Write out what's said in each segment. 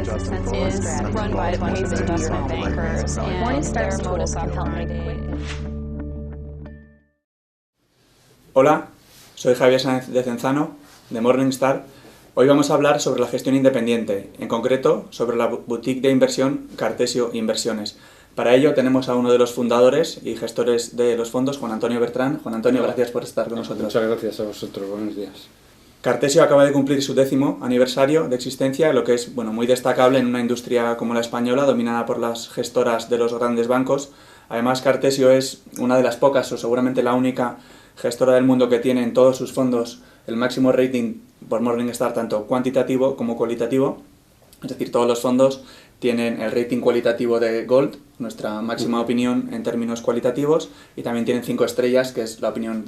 consistency is run by a bunch of investment bankers, and their modus operandi. Hola, soy Javier Sáenz de Cenzano, de Morningstar. Hoy vamos a hablar sobre la gestión independiente, en concreto sobre la boutique de inversión Cartesio Inversiones. Para ello tenemos a uno de los fundadores y gestores de los fondos, Juan Antonio Bertrán. Juan Antonio, gracias por estar con nosotros. Muchas gracias a vosotros, buenos días. Cartesio acaba de cumplir su 10º aniversario de existencia, lo que es muy destacable en una industria como la española, dominada por las gestoras de los grandes bancos. Además, Cartesio es una de las pocas, o seguramente la única, gestora del mundo que tiene en todos sus fondos el máximo rating por Morningstar, tanto cuantitativo como cualitativo. Es decir, todos los fondos tienen el rating cualitativo de Gold, nuestra máxima opinión en términos cualitativos, y también tienen 5 estrellas, que es la opinión,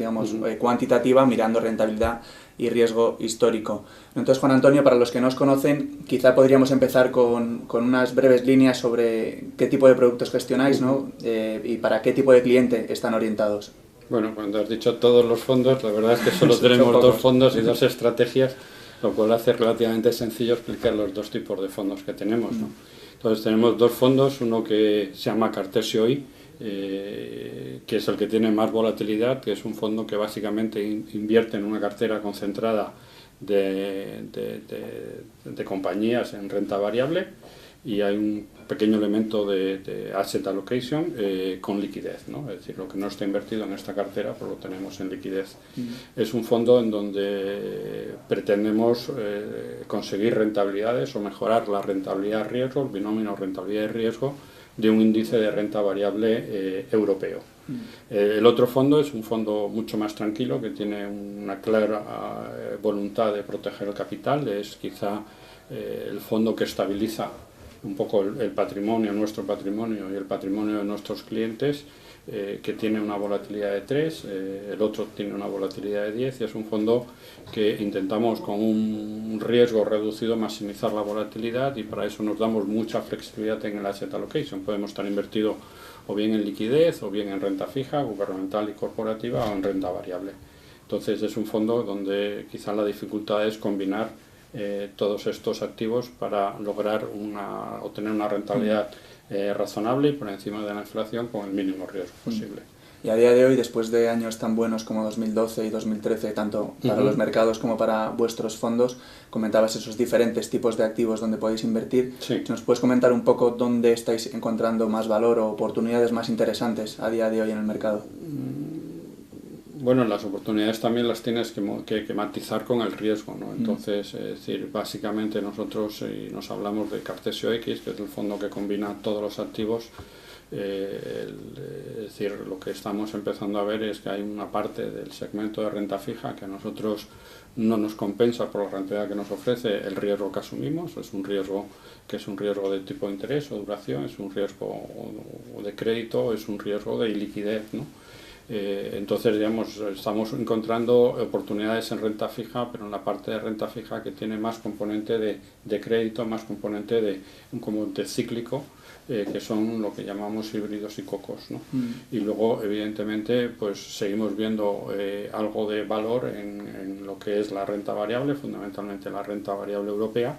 cuantitativa, mirando rentabilidad y riesgo histórico. Entonces, Juan Antonio, para los que no os conocen, quizá podríamos empezar con unas breves líneas sobre qué tipo de productos gestionáis, ¿no? Y para qué tipo de cliente están orientados. Bueno, cuando has dicho todos los fondos, la verdad es que solo tenemos 2 fondos y 2 estrategias, lo cual hace relativamente sencillo explicar los 2 tipos de fondos que tenemos, ¿no? Entonces tenemos 2 fondos, uno que se llama Cartesio I, que es el que tiene más volatilidad, que es un fondo que básicamente invierte en una cartera concentrada de compañías en renta variable, y hay un pequeño elemento de asset allocation con liquidez, ¿no? Es decir, lo que no está invertido en esta cartera pues lo tenemos en liquidez. Es un fondo en donde pretendemos conseguir rentabilidades o mejorar la rentabilidad riesgo, el binomio rentabilidad y riesgo de un índice de renta variable europeo. El otro fondo es un fondo mucho más tranquilo, que tiene una clara voluntad de proteger el capital. Es quizá el fondo que estabiliza un poco el patrimonio, nuestro patrimonio y el patrimonio de nuestros clientes, que tiene una volatilidad de 3, el otro tiene una volatilidad de 10, y es un fondo que intentamos con un riesgo reducido maximizar la volatilidad, y para eso nos damos mucha flexibilidad en el asset allocation. Podemos estar invertido o bien en liquidez, o bien en renta fija, gubernamental y corporativa, o en renta variable. Entonces es un fondo donde quizá la dificultad es combinar todos estos activos para lograr obtener una rentabilidad razonable y por encima de la inflación con el mínimo riesgo posible. Y a día de hoy, después de años tan buenos como 2012 y 2013, tanto para los mercados como para vuestros fondos, comentabas esos diferentes tipos de activos donde podéis invertir. Sí. ¿Nos puedes comentar un poco dónde estáis encontrando más valor o oportunidades más interesantes a día de hoy en el mercado? Bueno, las oportunidades también las tienes que matizar con el riesgo, ¿no? Entonces, es decir, básicamente nosotros nos hablamos de Cartesio X, que es el fondo que combina todos los activos. Es decir, lo que estamos empezando a ver es que hay una parte del segmento de renta fija que a nosotros no nos compensa por la rentabilidad que nos ofrece el riesgo que asumimos. Es un riesgo que es un riesgo de tipo de interés o duración, es un riesgo de crédito, es un riesgo de liquidez, ¿no? Entonces, digamos, estamos encontrando oportunidades en renta fija, pero en la parte de renta fija que tiene más componente de crédito, más componente de un componente cíclico, que son lo que llamamos híbridos y cocos, ¿no? Y luego, evidentemente, pues seguimos viendo algo de valor en lo que es la renta variable, fundamentalmente la renta variable europea,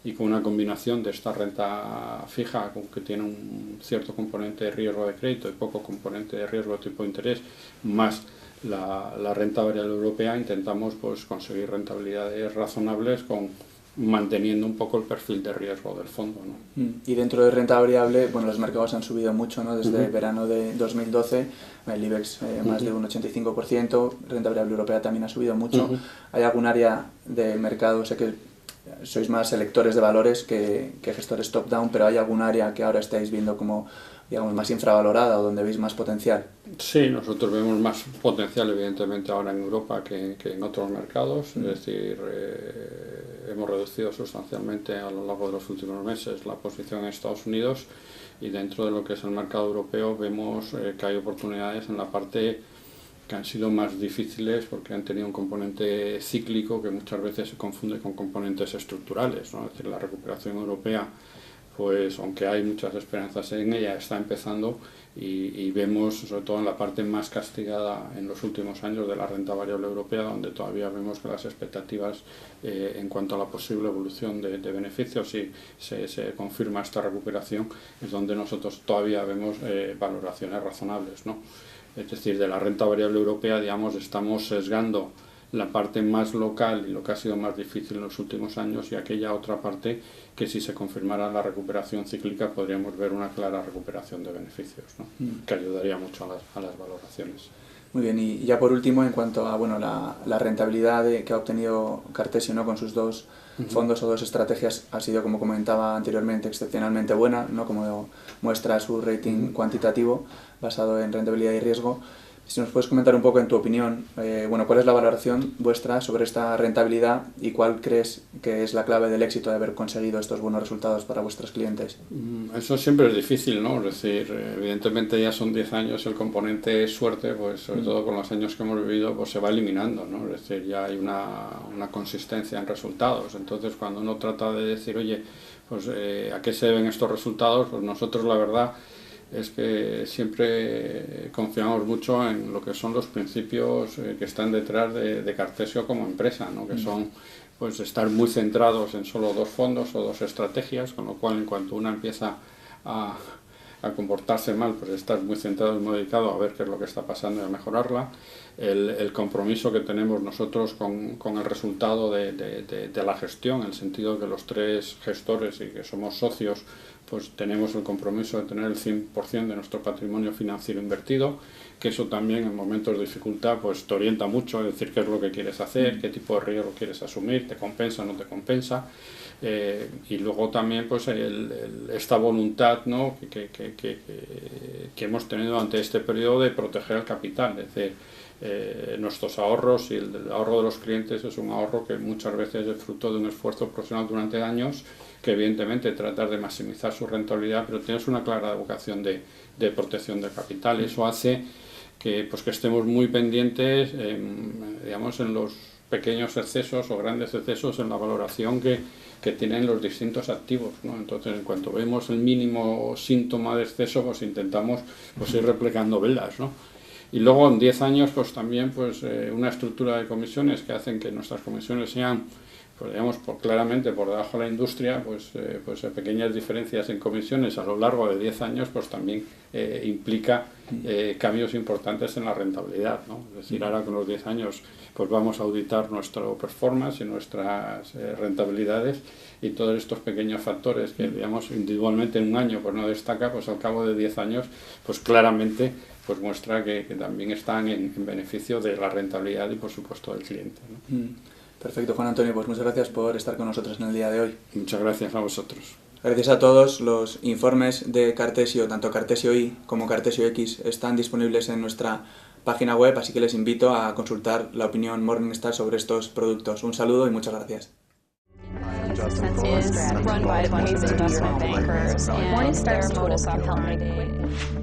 y con una combinación de esta renta fija, que tiene un cierto componente de riesgo de crédito y poco componente de riesgo de tipo de interés, más la renta variable europea, intentamos pues conseguir rentabilidades razonables manteniendo un poco el perfil de riesgo del fondo, ¿no? Y dentro de renta variable, los mercados han subido mucho, ¿no? Desde el verano de 2012, el IBEX más de un 85%, renta variable europea también ha subido mucho. ¿Hay algún área del mercado? Sé que sois más selectores de valores que gestores top-down, pero ¿hay algún área que ahora estáis viendo como, digamos, más infravalorada o donde veis más potencial? Sí, nosotros vemos más potencial evidentemente ahora en Europa que en otros mercados. Es decir, hemos reducido sustancialmente a lo largo de los últimos meses la posición en Estados Unidos, y dentro de lo que es el mercado europeo vemos que hay oportunidades en la parte que han sido más difíciles porque han tenido un componente cíclico que muchas veces se confunde con componentes estructurales, ¿no? Es decir, la recuperación europea pues aunque hay muchas esperanzas en ella, está empezando y vemos, sobre todo en la parte más castigada en los últimos años de la renta variable europea, donde todavía vemos que las expectativas en cuanto a la posible evolución de beneficios, si se confirma esta recuperación, es donde nosotros todavía vemos valoraciones razonables, ¿no? Es decir, de la renta variable europea, digamos, estamos sesgando la parte más local y lo que ha sido más difícil en los últimos años, y aquella otra parte que, si se confirmara la recuperación cíclica, podríamos ver una clara recuperación de beneficios, ¿no? Que ayudaría mucho a las valoraciones. Muy bien, y ya por último, en cuanto a la rentabilidad que ha obtenido Cartesio, ¿no?, con sus dos fondos o dos estrategias, ha sido, como comentaba anteriormente, excepcionalmente buena, ¿no?, como muestra su rating cuantitativo basado en rentabilidad y riesgo. Si nos puedes comentar un poco, en tu opinión, ¿cuál es la valoración vuestra sobre esta rentabilidad y cuál crees que es la clave del éxito de haber conseguido estos buenos resultados para vuestros clientes? Eso siempre es difícil, ¿no? Es decir, evidentemente ya son 10 años, el componente suerte, pues sobre todo con los años que hemos vivido, pues se va eliminando, ¿no? Es decir, ya hay una consistencia en resultados. Entonces, cuando uno trata de decir, oye, pues ¿a qué se deben estos resultados? Pues nosotros, la verdad, es que siempre confiamos mucho en lo que son los principios que están detrás de Cartesio como empresa, ¿no? Que son, pues, estar muy centrados en solo dos fondos o dos estrategias, con lo cual, en cuanto una empieza a comportarse mal, pues estar muy centrado y muy dedicado a ver qué es lo que está pasando y a mejorarla. El compromiso que tenemos nosotros con el resultado de la gestión, en el sentido de que los tres gestores y que somos socios, pues tenemos el compromiso de tener el 100% de nuestro patrimonio financiero invertido, que eso también en momentos de dificultad pues te orienta mucho, es decir, qué es lo que quieres hacer, qué tipo de riesgo quieres asumir, te compensa o no te compensa. Y luego también pues esta voluntad, ¿no?, que hemos tenido durante este periodo de proteger el capital, es decir, nuestros ahorros y el ahorro de los clientes es un ahorro que muchas veces es fruto de un esfuerzo profesional durante años, que evidentemente tratar de maximizar su rentabilidad, pero tienes una clara vocación de protección del capital. Eso hace que estemos muy pendientes, digamos, en los pequeños excesos o grandes excesos en la valoración que tienen los distintos activos, ¿no? Entonces, en cuanto vemos el mínimo síntoma de exceso, pues intentamos ir replicando velas, ¿no? Y luego en 10 años pues también una estructura de comisiones que hacen que nuestras comisiones sean, pues digamos, claramente por debajo de la industria, pues pequeñas diferencias en comisiones a lo largo de 10 años pues también implica cambios importantes en la rentabilidad, ¿no? Es decir, ahora con los 10 años pues vamos a auditar nuestro performance y nuestras rentabilidades, y todos estos pequeños factores que, digamos, individualmente en un año pues no destaca, pues al cabo de 10 años pues claramente pues muestra que también están en beneficio de la rentabilidad y, por supuesto, del cliente, ¿no? Perfecto, Juan Antonio, pues muchas gracias por estar con nosotros en el día de hoy. Muchas gracias a vosotros. Gracias a todos. Los informes de Cartesio, tanto Cartesio I como Cartesio X, están disponibles en nuestra página web, así que les invito a consultar la opinión Morningstar sobre estos productos. Un saludo y muchas gracias. Is run by Hayes Investment Bankers, and their modus operandi